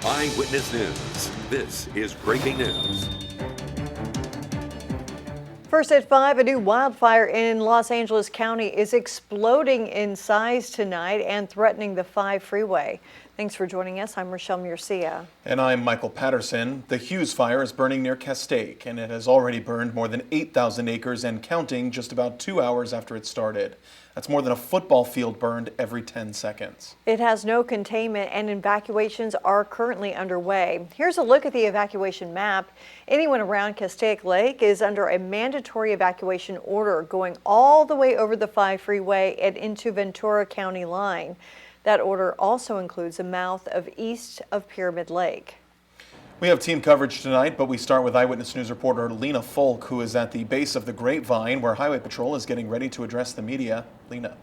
Eyewitness News. This is breaking news. First at 5, a new wildfire in Los Angeles County is exploding in size tonight and threatening the 5 freeway. Thanks for joining us. I'm Rochelle Murcia. And I'm Michael Patterson. The Hughes Fire is burning near Castaic, and it has already burned more than 8,000 acres and counting just about 2 hours after it started. That's more than a football field burned every 10 seconds. It has no containment and evacuations are currently underway. Here's a look at the evacuation map. Anyone around Castaic Lake is under a mandatory evacuation order going all the way over the 5 freeway and into Ventura County line. That order also includes the mouth of east of Pyramid Lake. We have team coverage tonight, but we start with Eyewitness News reporter Lena Folk, who is at the base of the Grapevine, where Highway Patrol is getting ready to address the media. Lena.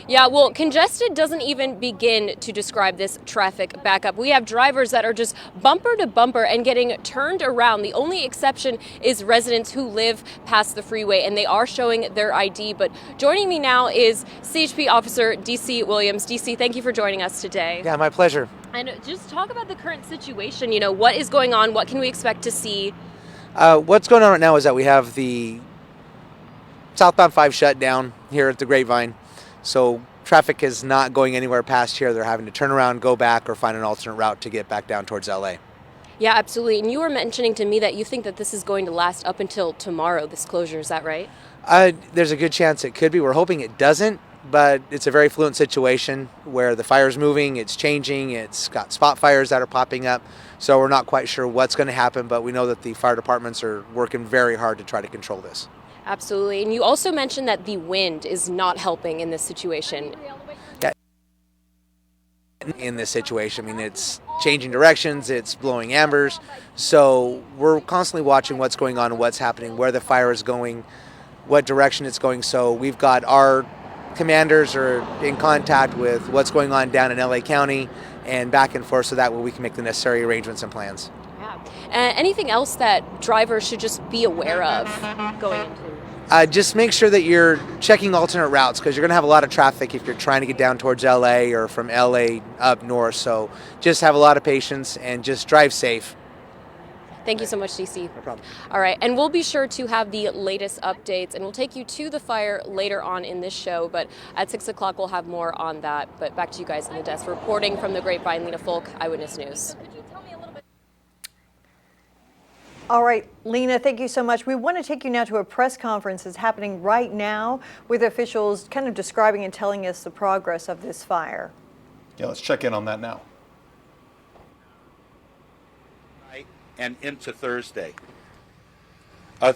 Yeah, well, congested doesn't even begin to describe this traffic backup. We have drivers that are just bumper to bumper and getting turned around. The only exception is residents who live past the freeway, and they are showing their ID. But joining me now is CHP Officer DC Williams. DC, thank you for joining us today. Yeah, my pleasure. And just talk about the current situation. You know, what is going on? What can we expect to see? What's going on right now is that we have the southbound 5 shut down here at the Grapevine. So traffic is not going anywhere past here. They're having to turn around, go back, or find an alternate route to get back down towards LA. Yeah, absolutely. And you were mentioning to me that you think that this is going to last up until tomorrow, this closure. Is that right? There's a good chance it could be. We're hoping it doesn't, but it's a very fluent situation where the fire's moving, it's changing, it's got spot fires that are popping up. So we're not quite sure what's going to happen, but we know that the fire departments are working very hard to try to control this. Absolutely. And you also mentioned that the wind is not helping in this situation. Yeah. In this situation, I mean, it's changing directions, it's blowing ambers. So we're constantly watching what's going on and what's happening, where the fire is going, what direction it's going. So we've got our commanders are in contact with what's going on down in LA County and back and forth, so that way we can make the necessary arrangements and plans. Anything else that drivers should just be aware of going into? Just make sure that you're checking alternate routes, because you're going to have a lot of traffic if you're trying to get down towards LA or from LA up north. So just have a lot of patience and just drive safe. Thank you so much, DC. No problem. All right, and we'll be sure to have the latest updates, and we'll take you to the fire later on in this show, but at 6 o'clock we'll have more on that. But back to you guys in the desk. Reporting from the Grapevine, Lena Folk, Eyewitness News. All right, Lena, thank you so much. We want to take you now to a press conference that's happening right now with officials kind of describing and telling us the progress of this fire. Yeah, let's check in on that now. And into Thursday. The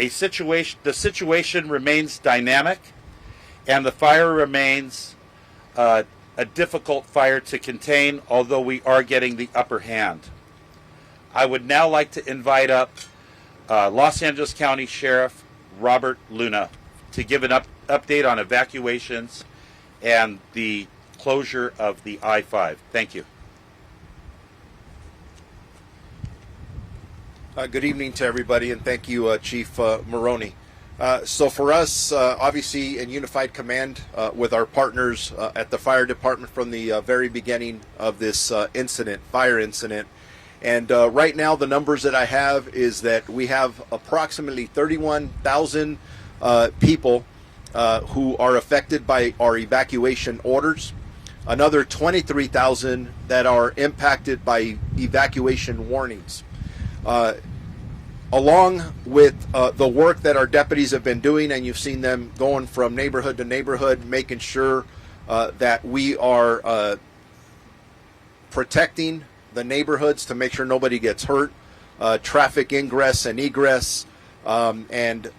situation remains dynamic, and the fire remains a difficult fire to contain, although we are getting the upper hand. I would now like to invite up Los Angeles County Sheriff Robert Luna to give an update on evacuations and the closure of the I-5. Thank you. Good evening to everybody, and thank you, Chief Maroney. So for us, obviously in unified command with our partners at the fire department from the very beginning of this fire incident, and right now the numbers that I have is that we have approximately 31,000 people who are affected by our evacuation orders, another 23,000 that are impacted by evacuation warnings. Along with the work that our deputies have been doing, and you've seen them going from neighborhood to neighborhood, making sure that we are protecting the neighborhoods to make sure nobody gets hurt, traffic ingress and egress, and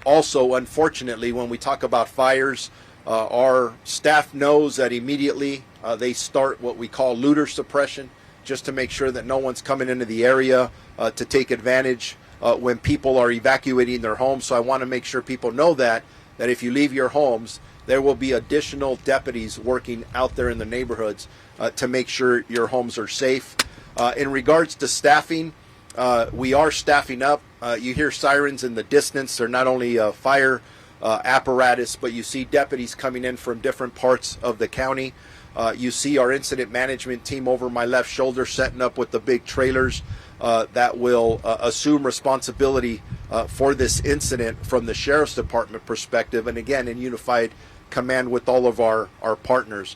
also, unfortunately, when we talk about fires, our staff knows that immediately they start what we call looter suppression, just to make sure that no one's coming into the area to take advantage when people are evacuating their homes. So I want to make sure people know that if you leave your homes, there will be additional deputies working out there in the neighborhoods to make sure your homes are safe. In regards to staffing, we are staffing up. You hear sirens in the distance. They're not only fire apparatus, but you see deputies coming in from different parts of the county. You see our incident management team over my left shoulder setting up with the big trailers that will assume responsibility for this incident from the Sheriff's Department perspective, and again in unified command with all of our partners.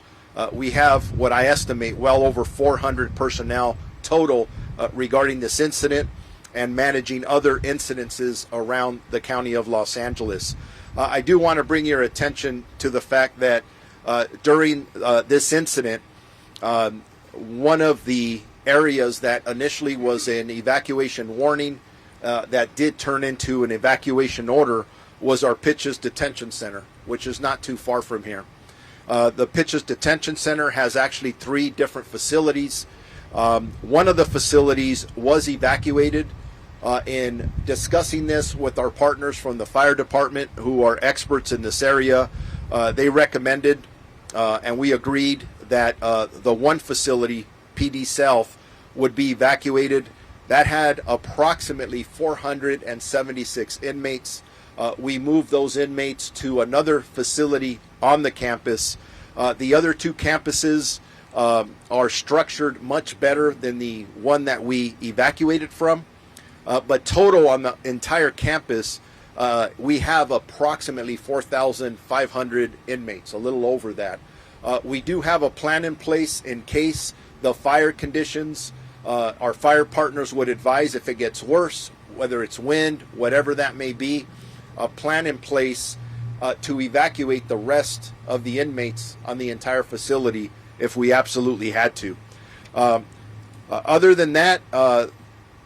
We have what I estimate well over 400 personnel total regarding this incident and managing other incidences around the county of Los Angeles. I do want to bring your attention to the fact that during this incident, one of the areas that initially was an evacuation warning that did turn into an evacuation order was our Pitches Detention Center, which is not too far from here. The Pitches Detention Center has actually 3 different facilities. One of the facilities was evacuated. In discussing this with our partners from the fire department who are experts in this area, they recommended and we agreed that the one facility, PD South, would be evacuated. That had approximately 476 inmates. We moved those inmates to another facility on the campus. The other 2 campuses are structured much better than the one that we evacuated from. But total on the entire campus, we have approximately 4,500 inmates, a little over that. We do have a plan in place in case the fire conditions, our fire partners would advise if it gets worse, whether it's wind, whatever that may be, a plan in place to evacuate the rest of the inmates on the entire facility if we absolutely had to. Other than that,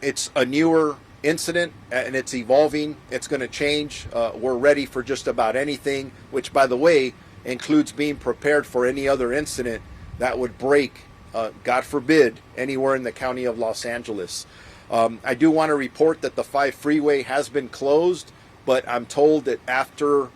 it's a newer incident and it's evolving. It's going to change. We're ready for just about anything, which, by the way, includes being prepared for any other incident that would break, God forbid, anywhere in the county of Los Angeles. I do want to report that the 5 freeway has been closed, but I'm told that after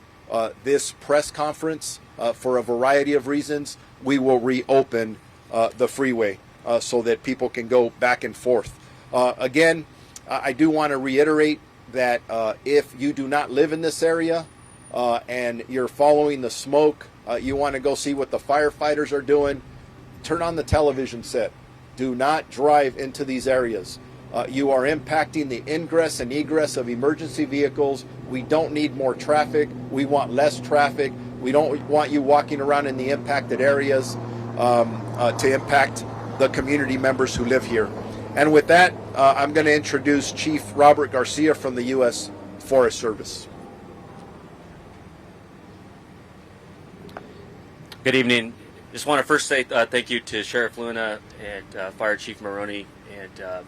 this press conference, for a variety of reasons, we will reopen the freeway so that people can go back and forth. Again, I do want to reiterate that if you do not live in this area and you're following the smoke, you want to go see what the firefighters are doing, turn on the television set. Do not drive into these areas. You are impacting the ingress and egress of emergency vehicles. We don't need more traffic. We want less traffic. We don't want you walking around in the impacted areas to impact the community members who live here. And with that, I'm going to introduce Chief Robert Garcia from the U.S. Forest Service. Good evening. Just want to first say thank you to Sheriff Luna and Fire Chief Maroney and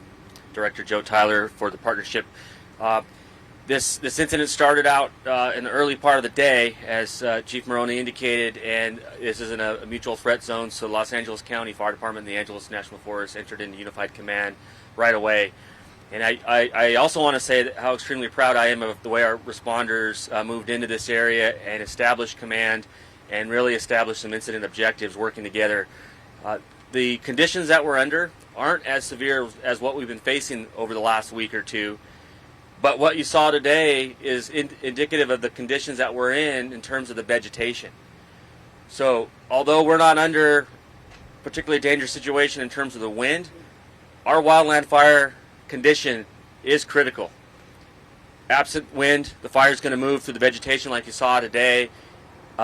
Director Joe Tyler for the partnership. This incident started out in the early part of the day, as Chief Maroney indicated, and this is in a mutual threat zone, so Los Angeles County Fire Department and the Angeles National Forest entered into unified command right away. And I also want to say how extremely proud I am of the way our responders moved into this area and established command and really established some incident objectives working together. The conditions that we're under aren't as severe as what we've been facing over the last week or two. But what you saw today is indicative of the conditions that we're in terms of the vegetation. So although we're not under a particularly dangerous situation in terms of the wind, our wildland fire condition is critical. Absent wind, the fire is going to move through the vegetation like you saw today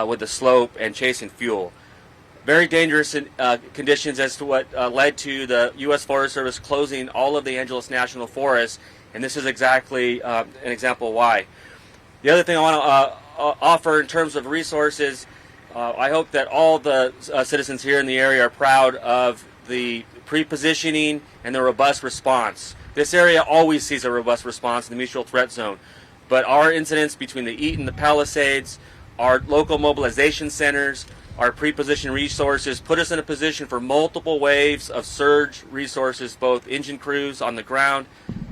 with the slope and chasing fuel. Very dangerous conditions as to what led to the U.S. Forest Service closing all of the Angeles National Forest. And this is exactly an example why. The other thing I want to offer in terms of resources, I hope that all the citizens here in the area are proud of the pre-positioning and the robust response. This area always sees a robust response in the mutual threat zone. But our incidents between the Eaton and the Palisades, our local mobilization centers, our pre-positioned resources put us in a position for multiple waves of surge resources, both engine crews on the ground,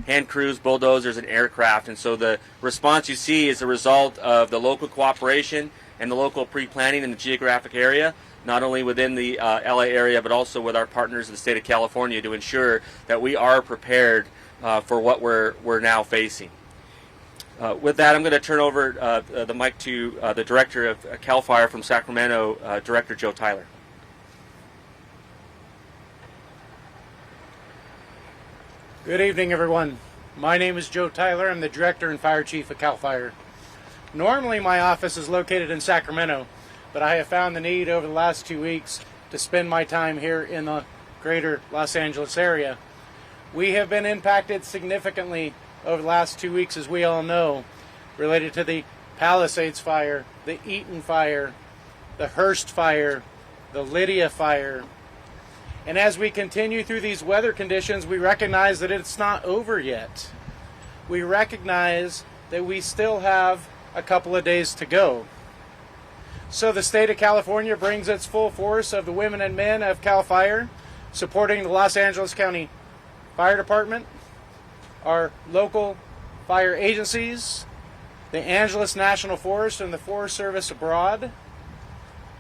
hand crews, bulldozers, and aircraft. And so the response you see is a result of the local cooperation and the local pre-planning in the geographic area, not only within the LA area, but also with our partners in the state of California to ensure that we are prepared for what we're now facing. With that, I'm going to turn over the mic to the director of CAL FIRE from Sacramento, Director Joe Tyler. Good evening, everyone. My name is Joe Tyler. I'm the Director and Fire Chief of CAL FIRE. Normally, my office is located in Sacramento, but I have found the need over the last 2 weeks to spend my time here in the greater Los Angeles area. We have been impacted significantly over the last 2 weeks, as we all know, related to the Palisades fire, the Eaton fire, the Hearst fire, the Lydia fire. And as we continue through these weather conditions, we recognize that it's not over yet. We recognize that we still have a couple of days to go. So the state of California brings its full force of the women and men of CAL FIRE, supporting the Los Angeles County Fire Department, our local fire agencies, the Angeles National Forest and the Forest Service abroad,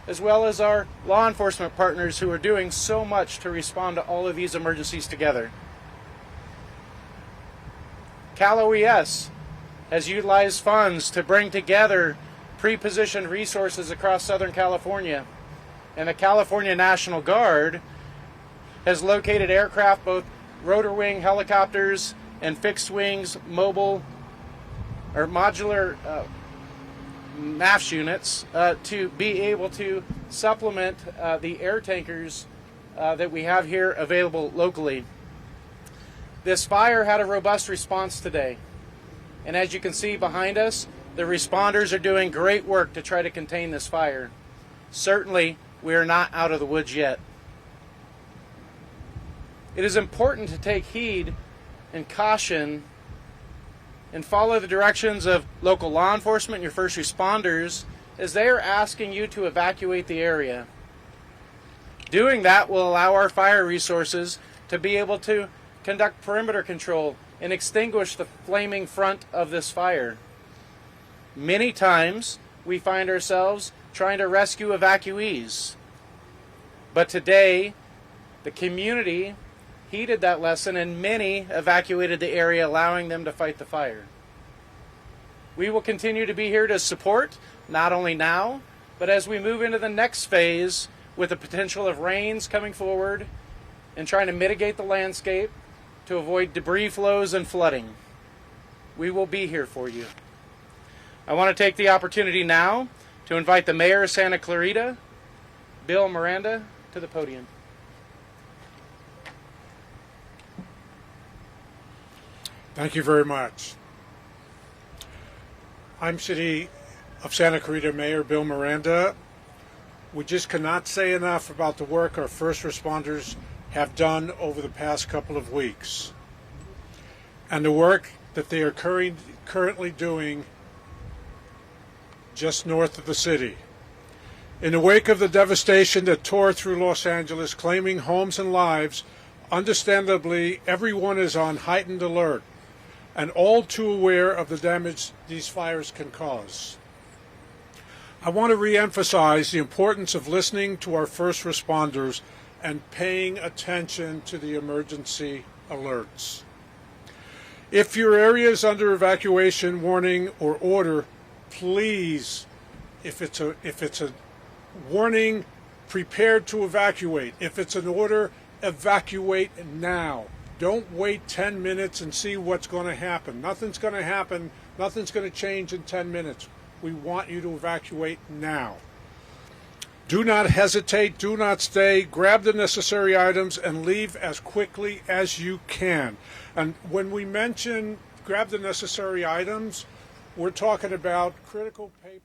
as well as our law enforcement partners who are doing so much to respond to all of these emergencies together. Cal OES has utilized funds to bring together pre-positioned resources across Southern California, and the California National Guard has located aircraft, both rotor wing helicopters and fixed wings mobile or modular MAFS units to be able to supplement the air tankers that we have here available locally. This fire had a robust response today, and as you can see behind us, the responders are doing great work to try to contain this fire. Certainly, we are not out of the woods yet. It is important to take heed and caution and follow the directions of local law enforcement and your first responders as they are asking you to evacuate the area. Doing that will allow our fire resources to be able to conduct perimeter control and extinguish the flaming front of this fire. Many times we find ourselves trying to rescue evacuees, but today the community heeded that lesson and many evacuated the area, allowing them to fight the fire. We will continue to be here to support, not only now, but as we move into the next phase with the potential of rains coming forward and trying to mitigate the landscape to avoid debris flows and flooding. We will be here for you. I want to take the opportunity now to invite the Mayor of Santa Clarita, Bill Miranda, to the podium. Thank you very much. I'm City of Santa Clarita Mayor Bill Miranda. We just cannot say enough about the work our first responders have done over the past couple of weeks and the work that they are currently doing just north of the city. In the wake of the devastation that tore through Los Angeles, claiming homes and lives, understandably, everyone is on heightened alert and all too aware of the damage these fires can cause. I want to re-emphasize the importance of listening to our first responders and paying attention to the emergency alerts. If your area is under evacuation warning or order, please, if it's a warning, prepare to evacuate. If it's an order, evacuate now. Don't wait 10 minutes and see what's going to happen. Nothing's going to happen. Nothing's going to change in 10 minutes. We want you to evacuate now. Do not hesitate. Do not stay. Grab the necessary items and leave as quickly as you can. And when we mention grab the necessary items, we're talking about critical papers.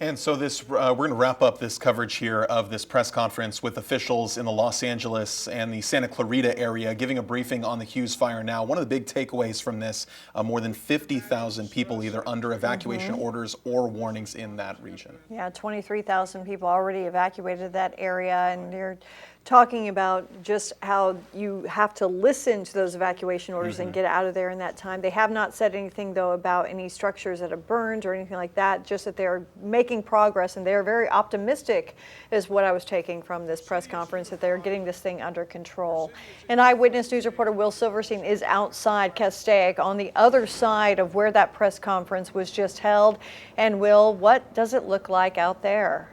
And so we're going to wrap up this coverage here of this press conference with officials in the Los Angeles and the Santa Clarita area giving a briefing on the Hughes Fire now. One of the big takeaways from this, more than 50,000 people either under evacuation orders or warnings in that region. Yeah, 23,000 people already evacuated that area, and they're talking about just how you have to listen to those evacuation orders and get out of there in that time. They have not said anything, though, about any structures that have burned or anything like that, just that they're making progress, and they're very optimistic, is what I was taking from this press conference, that they're getting this thing under control. And Eyewitness News reporter Will Silverstein is outside Castaic on the other side of where that press conference was just held. And Will, what does it look like out there?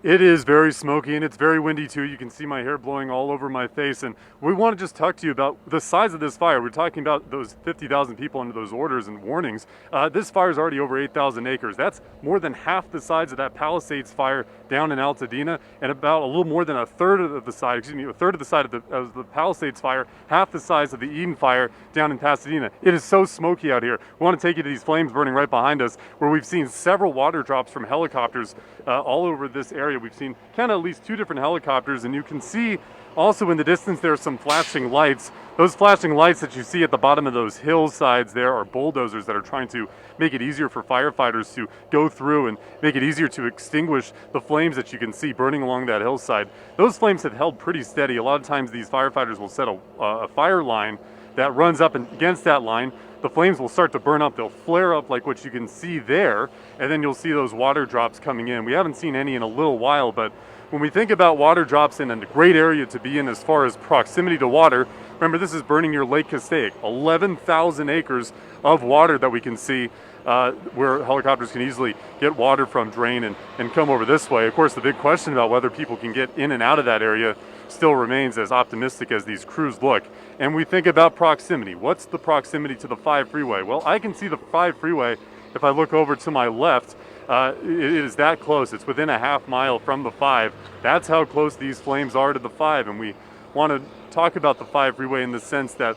It is very smoky and it's very windy too. You can see my hair blowing all over my face, and we want to just talk to you about the size of this fire. We're talking about those 50,000 people under those orders and warnings. This fire is already over 8,000 acres. That's more than half the size of that Palisades fire down in Altadena, and about a little more than a third of the size of the Palisades fire, half the size of the Eden fire down in Pasadena. It is so smoky out here. We want to take you to these flames burning right behind us, where we've seen several water drops from helicopters all over this area. We've seen kind of at least 2 different helicopters, and you can see also in the distance there are some flashing lights. Those flashing lights that you see at the bottom of those hillsides there are bulldozers that are trying to make it easier for firefighters to go through and make it easier to extinguish the flames that you can see burning along that hillside. Those flames have held pretty steady. A lot of times these firefighters will set a fire line that runs up against that line. The flames will start to burn up. They'll flare up like what you can see there, and then you'll see those water drops coming in. We haven't seen any in a little while, but when we think about water drops in a great area to be in as far as proximity to water, remember this is burning near Lake Castaic, 11,000 acres of water that we can see where helicopters can easily get water from, drain, and come over this way. Of course, the big question about whether people can get in and out of that area still remains as optimistic as these crews look. And we think about proximity. What's the proximity to the 5 freeway? Well, I can see the 5 freeway if I look over to my left. It is that close. It's within a half mile from the 5. That's how close these flames are to the 5. And we want to talk about the 5 freeway in the sense that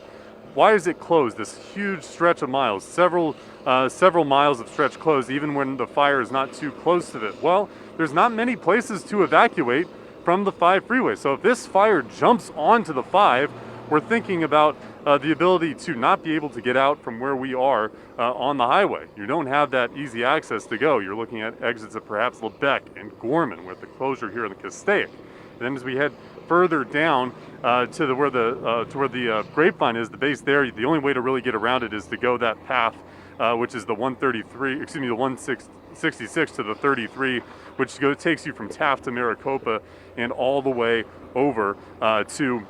why is it closed? This huge stretch of miles, several miles of stretch closed, even when the fire is not too close to it. Well, there's not many places to evacuate from the 5 freeway. So if this fire jumps onto the 5, we're thinking about the ability to not be able to get out from where we are on the highway. You don't have that easy access to go. You're looking at exits at perhaps Lebec and Gorman with the closure here in the Castaic. And then as we head further down to where the Grapevine is, the base there, the only way to really get around it is to go that path, which is the 166 to the 33, which takes you from Taft to Maricopa and all the way over to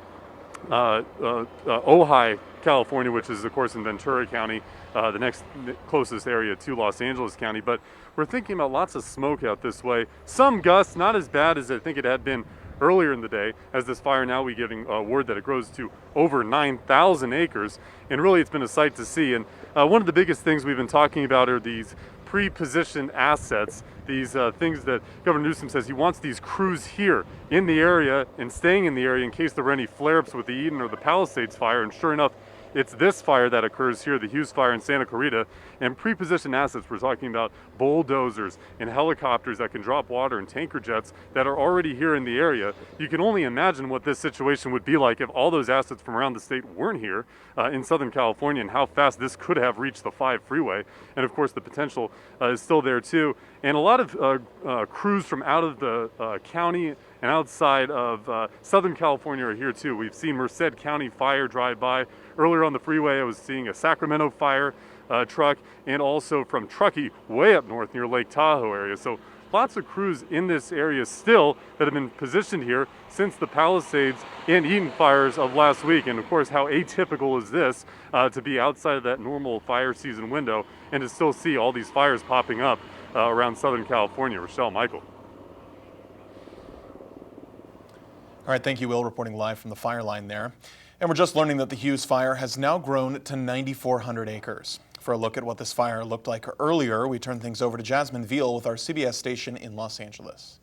Ojai, California, which is of course in Ventura County, the next closest area to Los Angeles County. But we're thinking about lots of smoke out this way. Some gusts, not as bad as I think it had been earlier in the day, as this fire now we're getting word that it grows to over 9,000 acres, and really it's been a sight to see. And one of the biggest things we've been talking about are these pre-positioned assets, these things that Governor Newsom says he wants these crews here in the area and staying in the area in case there were any flare-ups with the Eden or the Palisades fire. And sure enough, it's this fire that occurs here, the Hughes Fire in Santa Clarita. And pre-positioned assets, we're talking about bulldozers and helicopters that can drop water and tanker jets that are already here in the area. You can only imagine what this situation would be like if all those assets from around the state weren't here in Southern California, and how fast this could have reached the 5 freeway. And of course the potential is still there too. And a lot of crews from out of the county and outside of Southern California are here too. We've seen Merced County Fire drive by. Earlier on the freeway I was seeing a Sacramento Fire truck, and also from Truckee way up north near Lake Tahoe area. So lots of crews in this area still that have been positioned here since the Palisades and Eden fires of last week. And of course, how atypical is this to be outside of that normal fire season window and to still see all these fires popping up around Southern California. Rochelle, Michael. All right, thank you, Will, reporting live from the fire line there. And we're just learning that the Hughes Fire has now grown to 9,400 acres. For a look at what this fire looked like earlier, we turn things over to Jasmine Veal with our CBS station in Los Angeles.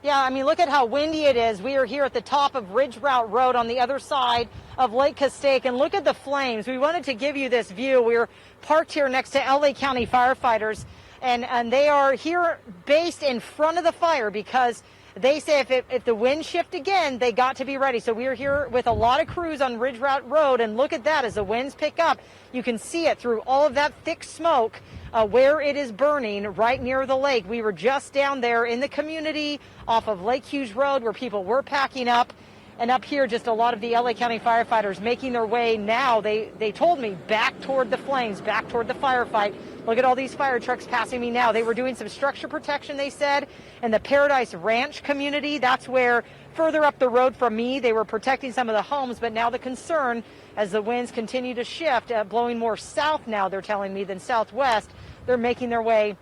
Yeah, I mean, look at how windy it is. We are here at the top of Ridge Route Road on the other side of Lake Castaic, and look at the flames. We wanted to give you this view. We're parked here next to LA County firefighters, and they are here based in front of the fire because they say if the winds shift again, they got to be ready. So we are here with a lot of crews on Ridge Route Road, and look at that. As the winds pick up, you can see it through all of that thick smoke where it is burning right near the lake. We were just down there in the community off of Lake Hughes Road where people were packing up. And up here, just a lot of the LA County firefighters making their way now, they told me, back toward the flames, back toward the firefight. Look at all these fire trucks passing me now. They were doing some structure protection, they said, in the Paradise Ranch community. That's where, further up the road from me, they were protecting some of the homes. But now the concern, as the winds continue to shift, blowing more south now, they're telling me, than southwest, they're making their way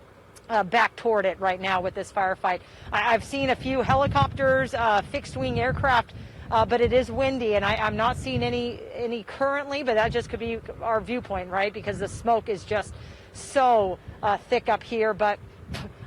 back toward it right now with this firefight. I've seen a few helicopters, fixed wing aircraft, but it is windy, and I'm not seeing any currently, but that just could be our viewpoint, right? Because the smoke is just so thick up here. But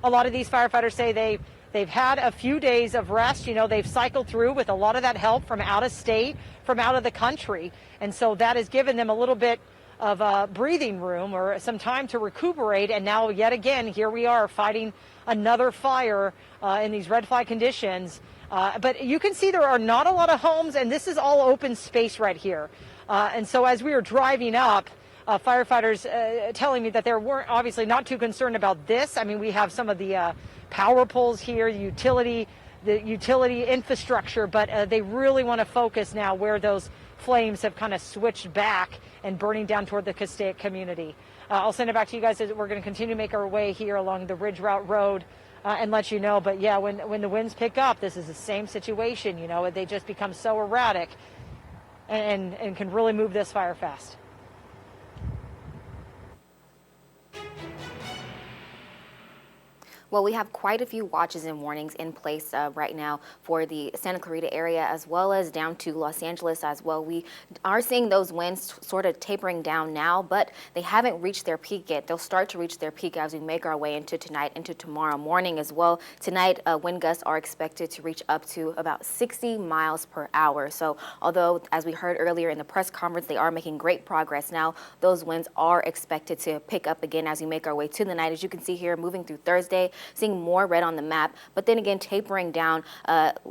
a lot of these firefighters say they've had a few days of rest. You know, they've cycled through with a lot of that help from out of state, from out of the country, and so that has given them a little bit of breathing room or some time to recuperate. And now yet again, here we are fighting another fire in these red flag conditions. But you can see there are not a lot of homes, and this is all open space right here. And so as we were driving up, firefighters telling me that they weren't obviously not too concerned about this. I mean, we have some of the power poles here, the utility infrastructure, but they really want to focus now where those flames have kind of switched back and burning down toward the Castaic community. I'll send it back to you guys as we're going to continue to make our way here along the Ridge Route Road and let you know. But yeah, when the winds pick up, this is the same situation. You know, they just become so erratic and can really move this fire fast. Well, we have quite a few watches and warnings in place right now for the Santa Clarita area, as well as down to Los Angeles as well. We are seeing those winds sort of tapering down now, but they haven't reached their peak yet. They'll start to reach their peak as we make our way into tonight, into tomorrow morning as well. Tonight, wind gusts are expected to reach up to about 60 miles per hour. So although, as we heard earlier in the press conference, they are making great progress now, those winds are expected to pick up again as we make our way to the night. As you can see here, moving through Thursday, seeing more red on the map, but then again tapering down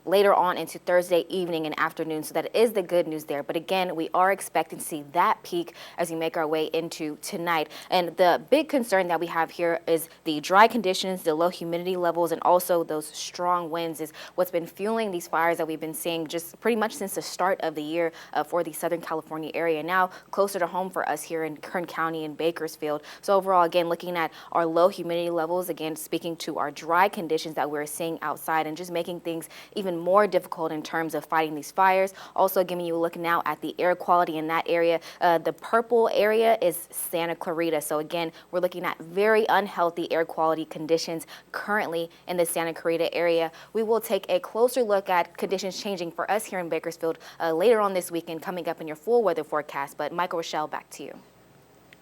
later on into Thursday evening and afternoon. So that is the good news there. But again, we are expecting to see that peak as we make our way into tonight. And the big concern that we have here is the dry conditions, the low humidity levels, and also those strong winds is what's been fueling these fires that we've been seeing just pretty much since the start of the year for the Southern California area. Now closer to home for us here in Kern County and Bakersfield. So overall, again, looking at our low humidity levels, again, speaking to our dry conditions that we're seeing outside and just making things even more difficult in terms of fighting these fires. Also giving you a look now at the air quality in that area. The purple area is Santa Clarita. So again, we're looking at very unhealthy air quality conditions currently in the Santa Clarita area. We will take a closer look at conditions changing for us here in Bakersfield later on this weekend, coming up in your full weather forecast. But Michael, Rochelle, back to you.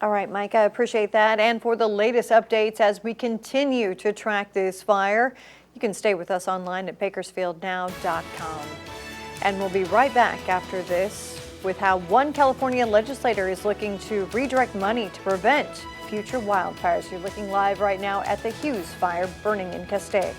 All right, Mike, I appreciate that. And for the latest updates as we continue to track this fire, you can stay with us online at BakersfieldNow.com. And we'll be right back after this with how one California legislator is looking to redirect money to prevent future wildfires. You're looking live right now at the Hughes Fire burning in Castaic.